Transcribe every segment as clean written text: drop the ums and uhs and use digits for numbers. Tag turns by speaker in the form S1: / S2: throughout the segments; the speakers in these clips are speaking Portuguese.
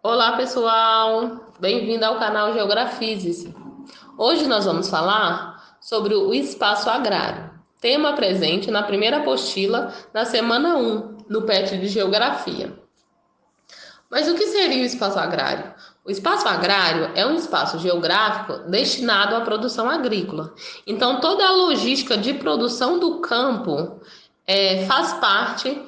S1: Olá, pessoal! Bem-vindo ao canal Geografizes. Hoje nós vamos falar sobre o espaço agrário, tema presente na primeira apostila na semana 1, no PET de Geografia. Mas o que seria o espaço agrário? O espaço agrário é um espaço geográfico destinado à produção agrícola. Então, toda a logística de produção do campo faz parte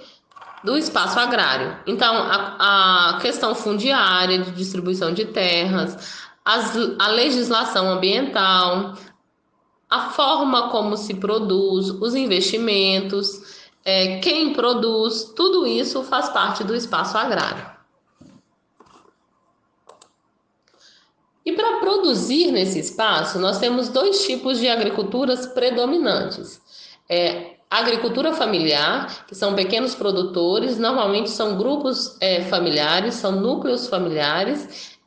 S1: do espaço agrário. Então, a questão fundiária, de distribuição de terras, a legislação ambiental, a forma como se produz, os investimentos, quem produz, tudo isso faz parte do espaço agrário. E para produzir nesse espaço, nós temos dois tipos de agriculturas predominantes. A agricultura familiar, que são pequenos produtores, normalmente são grupos familiares, são núcleos familiares,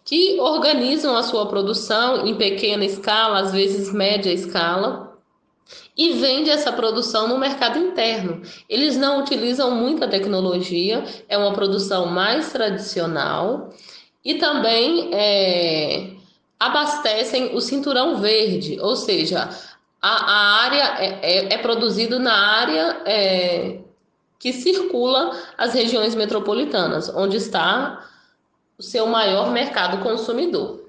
S1: que organizam a sua produção em pequena escala, às vezes média escala, e vende essa produção no mercado interno. Eles não utilizam muita tecnologia, é uma produção mais tradicional e também abastecem o cinturão verde, ou seja, a área é produzido na área que circula as regiões metropolitanas, onde está o seu maior mercado consumidor.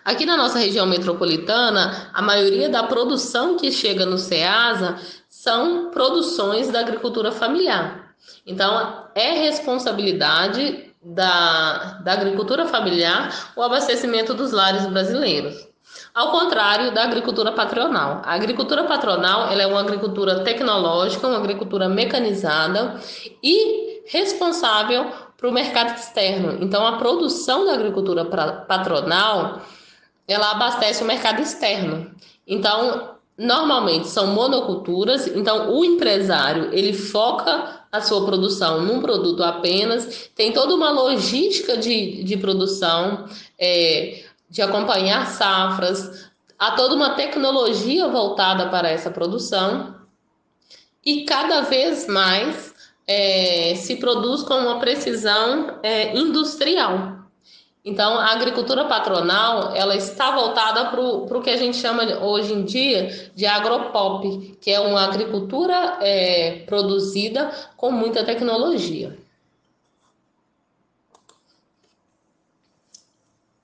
S1: Aqui na nossa região metropolitana, a maioria da produção que chega no Ceasa são produções da agricultura familiar. Então, é responsabilidade da agricultura familiar o abastecimento dos lares brasileiros. Ao contrário da agricultura patronal. A agricultura patronal ela é uma agricultura tecnológica, uma agricultura mecanizada e responsável para o mercado externo. Então, a produção da agricultura patronal ela abastece o mercado externo. Então, normalmente são monoculturas. Então, o empresário ele foca a sua produção num produto apenas. Tem toda uma logística de produção, de acompanhar safras. Há toda uma tecnologia voltada para essa produção. E cada vez mais se produz com uma precisão industrial. Então, a agricultura patronal, ela está voltada para o que a gente chama hoje em dia de agropop, que é uma agricultura produzida com muita tecnologia.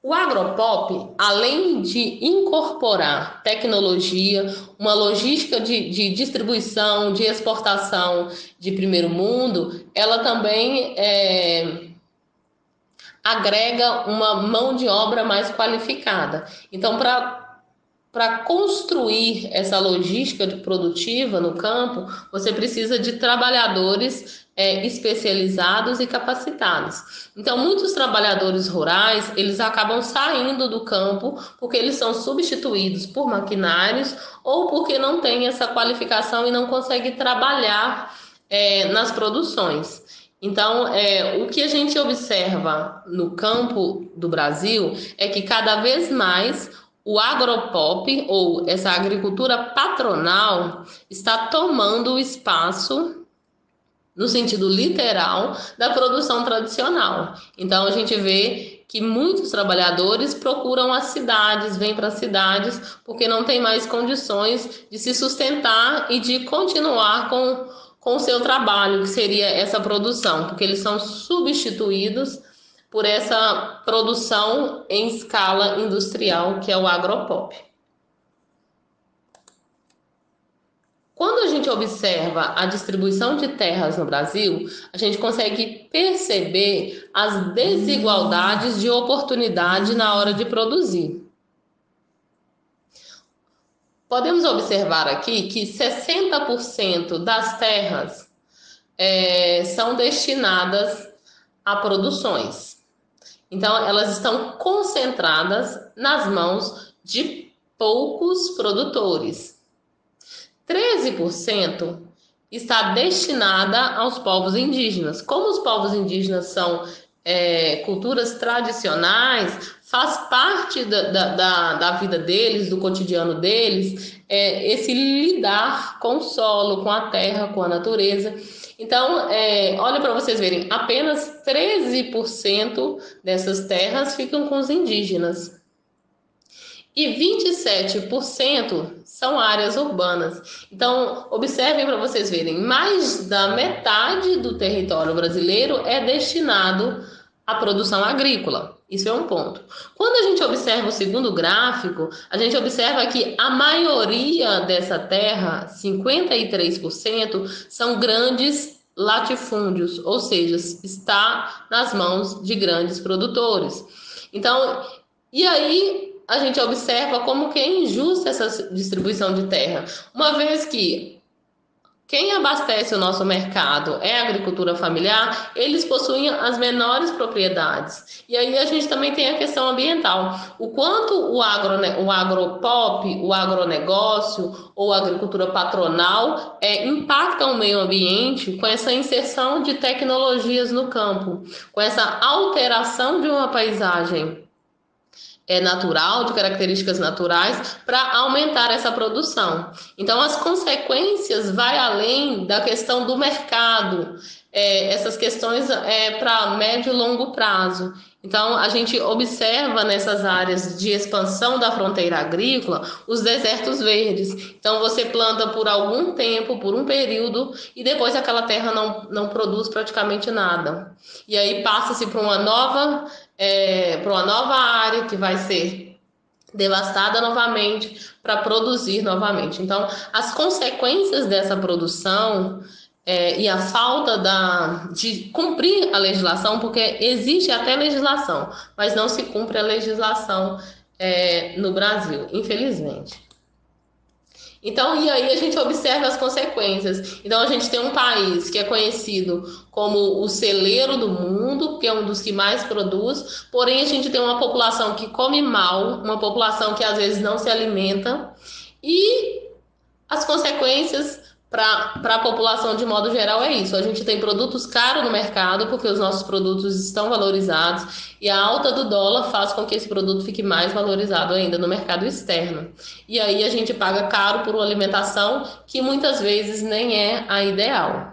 S1: O agropop, além de incorporar tecnologia, uma logística de distribuição, de exportação de primeiro mundo, ela também agrega uma mão de obra mais qualificada. Então, para construir essa logística produtiva no campo, você precisa de trabalhadores especializados e capacitados. Então, muitos trabalhadores rurais, eles acabam saindo do campo porque eles são substituídos por maquinários ou porque não têm essa qualificação e não conseguem trabalhar nas produções. Então, o que a gente observa no campo do Brasil é que cada vez mais o agropop, ou essa agricultura patronal, está tomando o espaço, no sentido literal, da produção tradicional. Então, a gente vê que muitos trabalhadores procuram as cidades, vêm para as cidades, porque não tem mais condições de se sustentar e de continuar com o seu trabalho, que seria essa produção, porque eles são substituídos por essa produção em escala industrial, que é o agropop. Quando a gente observa a distribuição de terras no Brasil, a gente consegue perceber as desigualdades de oportunidade na hora de produzir. Podemos observar aqui que 60% das terras são destinadas a produções. Então, elas estão concentradas nas mãos de poucos produtores. 13% está destinada aos povos indígenas. Como os povos indígenas são culturas tradicionais, faz parte da vida deles, do cotidiano deles, esse lidar com o solo, com a terra, com a natureza. Então, olha para vocês verem, apenas 13% dessas terras ficam com os indígenas e 27% são áreas urbanas. Então, observem para vocês verem, mais da metade do território brasileiro é destinado à produção agrícola. Isso é um ponto. Quando a gente observa o segundo gráfico, a gente observa que a maioria dessa terra, 53%, são grandes latifúndios, ou seja, está nas mãos de grandes produtores. Então, e aí a gente observa como que é injusta essa distribuição de terra, uma vez que quem abastece o nosso mercado é a agricultura familiar, eles possuem as menores propriedades. E aí a gente também tem a questão ambiental. O quanto o agropop, o agronegócio ou a agricultura patronal impacta o meio ambiente com essa inserção de tecnologias no campo, com essa alteração de uma paisagem natural, de características naturais, para aumentar essa produção. Então, as consequências vai além da questão do mercado, essas questões para médio e longo prazo. Então, a gente observa nessas áreas de expansão da fronteira agrícola os desertos verdes. Então, você planta por algum tempo, por um período, e depois aquela terra não produz praticamente nada. E aí passa-se para uma nova área que vai ser devastada novamente para produzir novamente. Então, as consequências dessa produção e a falta de cumprir a legislação, porque existe até legislação, mas não se cumpre a legislação no Brasil, infelizmente. Então, e aí a gente observa as consequências. Então, a gente tem um país que é conhecido como o celeiro do mundo, que é um dos que mais produz, porém a gente tem uma população que come mal, uma população que às vezes não se alimenta, e as consequências para a população de modo geral é isso. A gente tem produtos caros no mercado porque os nossos produtos estão valorizados e a alta do dólar faz com que esse produto fique mais valorizado ainda no mercado externo. E aí a gente paga caro por uma alimentação que muitas vezes nem é a ideal.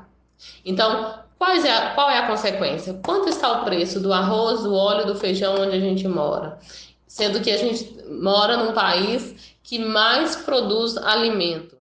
S1: Então, qual é a consequência? Quanto está o preço do arroz, do óleo, do feijão onde a gente mora? Sendo que a gente mora num país que mais produz alimento.